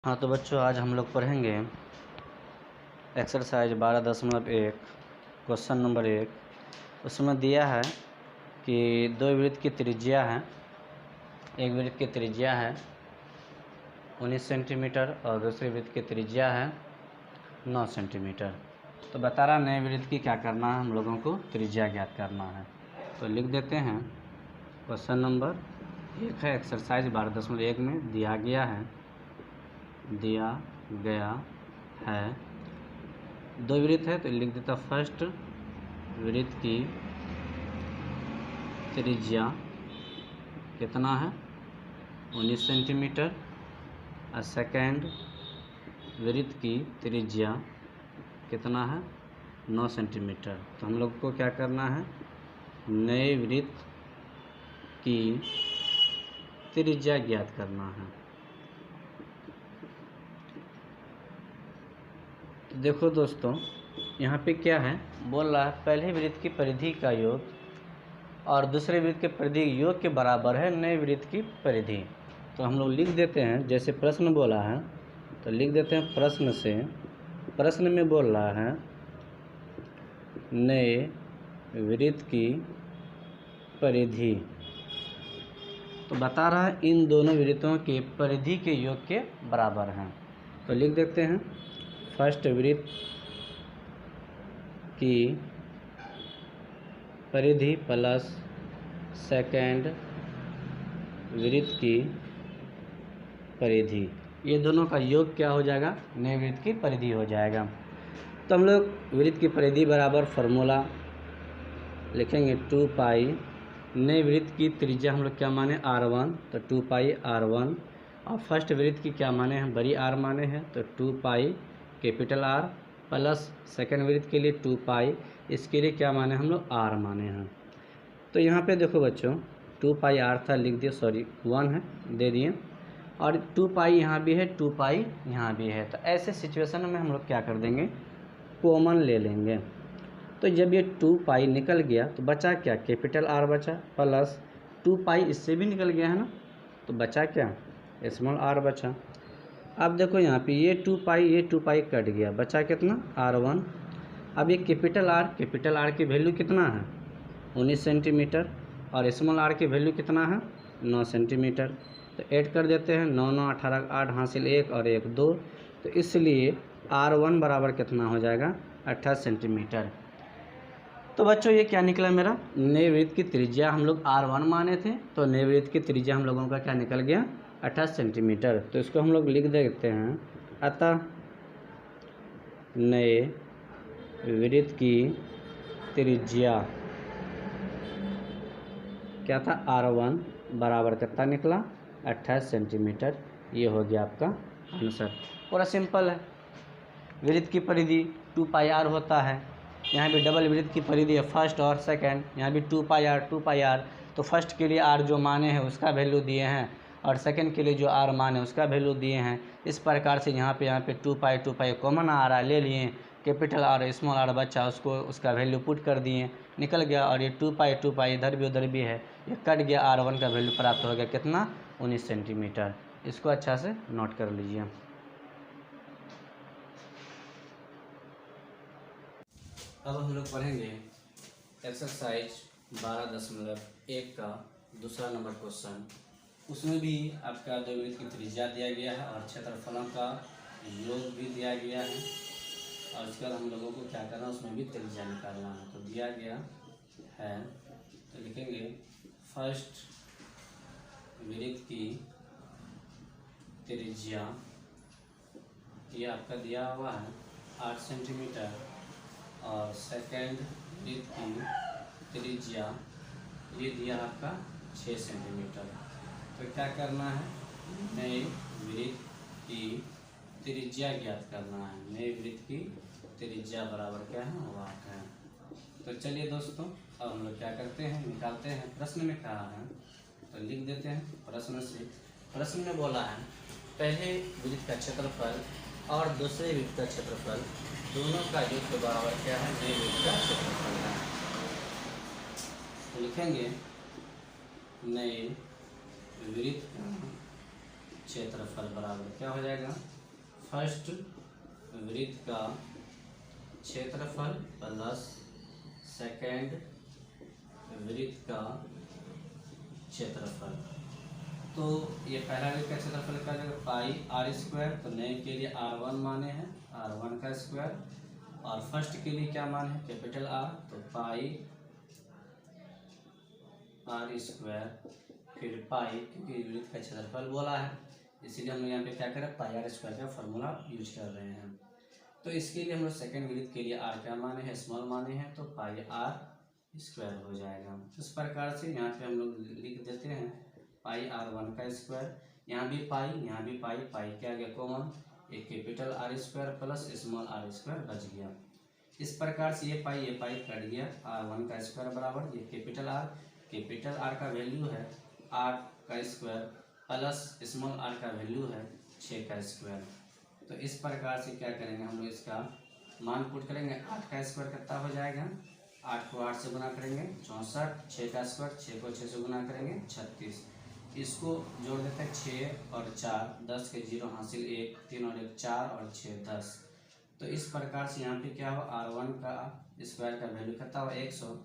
हाँ तो बच्चों, आज हम लोग पढ़ेंगे एक्सरसाइज 12.1 क्वेश्चन नंबर 1। उसमें दिया है कि दो वृत्त की त्रिज्या है, एक वृत्त की त्रिज्या है 19 सेंटीमीटर और दूसरे वृत्त की त्रिज्या है 9 सेंटीमीटर। तो बता रहा नए वृत्त की क्या करना है, हम लोगों को त्रिज्या ज्ञात करना है। तो लिख देते हैं क्वेश्चन नंबर 1 है, एक्सरसाइज 12.1 में दिया गया है दो वृत्त है। तो लिख देता फर्स्ट वृत्त की त्रिज्या कितना है 19 सेंटीमीटर और सेकेंड वृत्त की त्रिज्या कितना है 9 सेंटीमीटर। तो हम लोग को क्या करना है, नए वृत्त की त्रिज्या ज्ञात करना है। तो देखो दोस्तों, यहाँ पे क्या है, बोल रहा है पहले वृत्त की परिधि का योग और दूसरे वृत्त के परिधि योग के बराबर है नए वृत्त की परिधि। तो हम लोग लिख देते हैं, जैसे प्रश्न बोला है तो लिख देते हैं प्रश्न में बोल रहा है नए वृत्त की परिधि। तो बता रहा है इन दोनों वृत्तों के परिधि के योग के बराबर हैं। तो लिख देते हैं फर्स्ट वृत्त की परिधि प्लस सेकेंड वृत्त की परिधि, ये दोनों का योग क्या हो जाएगा, नए वृत्त की परिधि हो जाएगा। तो हम लोग वृत्त की परिधि बराबर फार्मूला लिखेंगे 2 पाई, नए वृत्त की त्रिज्या हम लोग क्या माने r1, तो 2 पाई r1, और फर्स्ट वृत्त की क्या माने हैं, बड़ी R माने हैं, तो 2 pi capital R plus second वृत्त के लिए 2 पाई, इसके लिए क्या माने हम लोग R माने हैं। तो यहाँ पे देखो बच्चों 2 पाई R था, लिख दिए, सॉरी 1 है दे दिए, और 2 पाई यहाँ भी है, 2 पाई यहाँ भी है। तो ऐसे सिचुएशन में हम लोग क्या कर देंगे, कॉमन ले लेंगे। तो जब ये 2 पाई निकल गया तो बचा क्या, कैपिटल R बचा, प्लस 2 पाई इससे भी निकल गया है ना, तो बचा क्या, स्मॉल r बचा। अब देखो यहाँ पे ये 2 पाई कट गया, बचा कितना r1। अब ये कैपिटल R की वैल्यू कितना है 19 सेंटीमीटर और स्मॉल r की वैल्यू कितना है 9 सेंटीमीटर। तो ऐड कर देते हैं, 9 9 18 8 हासिल 1 और 1 2, तो इसलिए r1 बराबर कितना हो जाएगा 28 सेंटीमीटर। तो बच्चों ये क्या निकला मेरा, नए वृत्त की त्रिज्या हम लोग r1 माने थे, तो नए वृत्त की त्रिज्या हम लोगों का क्या निकल गया 28 सेंटीमीटर। तो इसको हम लोग लिख देते हैं, अतः नए वृत्त की त्रिज्या क्या था r1 बराबर कितना निकला 28 सेंटीमीटर। ये हो गया आपका आंसर। पूरा सिंपल है, वृत्त की परिधि 2 पाई r होता है, यहाँ भी डबल वृत्त की परिधि है फर्स्ट और सेकंड, यहाँ भी 2 पाई r। तो फर्स्ट के लिए r जो माने हैं उसका वैल्यू दिए हैं और सेकंड के लिए जो r माने उसका वैल्यू दिए हैं। इस प्रकार से यहाँ पे 2 पाई कॉमन आ रहा है, ले लिए, कैपिटल R स्मॉल r बच्चा, उसका वैल्यू पुट कर दिए, निकल गया। और ये 2 पाई इधर भी उधर भी है, ये कट गया, r1 का वैल्यू प्राप्त हो गया कितना 19 सेंटीमीटर। इसको अच्छा से नोट कर लीजिए। अब हम लोग पढ़ेंगे एक्सरसाइज 12.1 का दूसरा नंबर क्वेश्चन। उसमें भी आपका दो वृत्त की त्रिज्या दिया गया है और क्षेत्रफलों का योग भी दिया गया है, और उसके बाद हम लोगों को क्या करना है, उसमें भी त्रिज्या निकालना है। तो दिया गया है, तो लिखेंगे फर्स्ट वृत्त की त्रिज्या, ये आपका दिया हुआ है 8 सेंटीमीटर और सेकेंड वृत्त की त्रिज्या ये दिया आपका 6 सेंटीमीटर। तो क्या करना है, नए वृत्त की त्रिज्या ज्ञात करना है। नए वृत्त की त्रिज्या बराबर क्या है, 8 है। तो चलिए दोस्तों, अब हम लोग क्या करते हैं, निकालते हैं। प्रश्न में कहा है तो लिख देते हैं प्रश्न में बोला है पहले वृत्त का क्षेत्रफल और दूसरे वृत्त का क्षेत्रफल दोनों का योग के बराबर क्या है, नए वृत्त का क्षेत्रफल है। तो लिखेंगे नए वृत्त का क्षेत्रफल बराबर क्या हो जाएगा, फर्स्ट वृत्त का क्षेत्रफल प्लस सेकेंड वृत्त का क्षेत्रफल। तो ये पहला वृत्त का क्षेत्रफल क्या हो जाएगा, पाई आर स्क्वायर। तो नए के लिए R1 माने हैं, R1 का स्क्वायर, और फर्स्ट के लिए क्या मान है, कैपिटल आर, तो पाई आर स्क्वायर फिर पाई, क्योंकि वृत्त का क्षेत्रफल बोला है इसीलिए हम लोग यहाँ पे क्या करें, पाई आर स्क्वायर का फॉर्मूला यूज कर रहे हैं। तो इसके लिए हम लोग सेकेंड वृत्त के लिए आर क्या माने हैं, स्मॉल माने हैं, तो पाई आर स्क्वायर हो जाएगा। इस प्रकार से यहाँ पे हम लोग लिख देते हैं पाई R1 का स्क्वायर, यहाँ भी पाई यहाँ भी पाई, पाई क्या आ गया कॉमन, एक capital R square plus small R square बच गया। इस प्रकार से ये पाई कट गया, R1 का स्क्वायर बराबर ये कैपिटल आर का वैल्यू है 8 का स्क्वायर प्लस स्मॉल आर का वैल्यू है 6 का स्क्वायर। तो इस प्रकार से क्या करेंगे हम लोग, इसका मान पुट करेंगे, 8 का स्क्वायर कितना हो जाएगा, 8 को 8 से गुना करेंगे 64, 6 का स्क्वायर 6 को 6 से गुना करेंगे 36, इसको जोड़ देते हैं 6 और 4, 10 के 0 हासिल 1, 3 और 1 4 और 6 10। तो इस प्रकार से यहाँ पे क्या हुआ, R1 का स्क्वायर का वैल्यू कितना हुआ 100।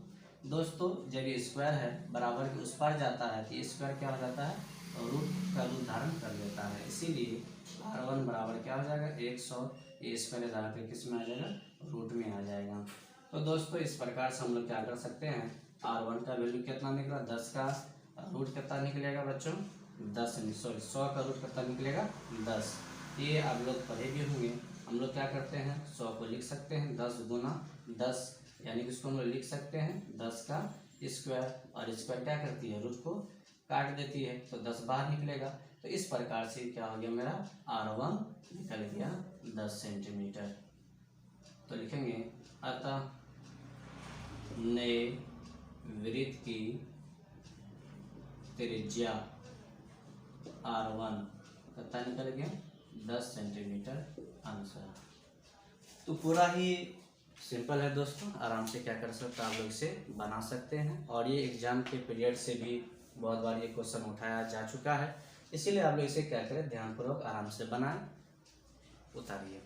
दोस्तों जब ये स्क्वायर है बराबर के उस पार जाता है तो ये स्क्वायर क्या हो जाता है, रूट का रूप धारण कर लेता है, इसीलिए R1 बराबर क्या हो जाएगा 100, ये स्क्वायर इधर पे किस में आ जाएगा, रूट में आ जाएगा। तो दोस्तों इस प्रकार से हम लोग क्या कर सकते हैं, R1 का वैल्यू कितना निकला 10 का रूट कितना निकलेगा बच्चों, 100 का रूट कितना निकलेगा 10। ये आप लोग पढ़े भी होंगे। हम लोग क्या करते हैं, 100 को लिख सकते हैं 10 गुना 10, यानी कि इसको हम लोग लिख सकते हैं 10 का स्क्वायर, और स्क्वायर क्या करती है, रूट को काट देती है, तो 10 बाहर निकलेगा। तो इस प्रकार से क्या हो गया, मेरा R1 निकल गया 10 सेंटीमीटर। तो लिखेंगे अतः नए वृत्त की त्रिज्या R1 कितना निकल गया 10 सेंटीमीटर आंसर। तो पूरा ही सिंपल है दोस्तों, आराम से क्या कर सकते हैं आप लोग इसे बना सकते हैं, और ये एग्जाम के पीरियड से भी बहुत बार ये क्वेश्चन उठाया जा चुका है, इसीलिए आप लोग इसे क्या करें, ध्यानपूर्वक आराम से बनाएं, उतारिए।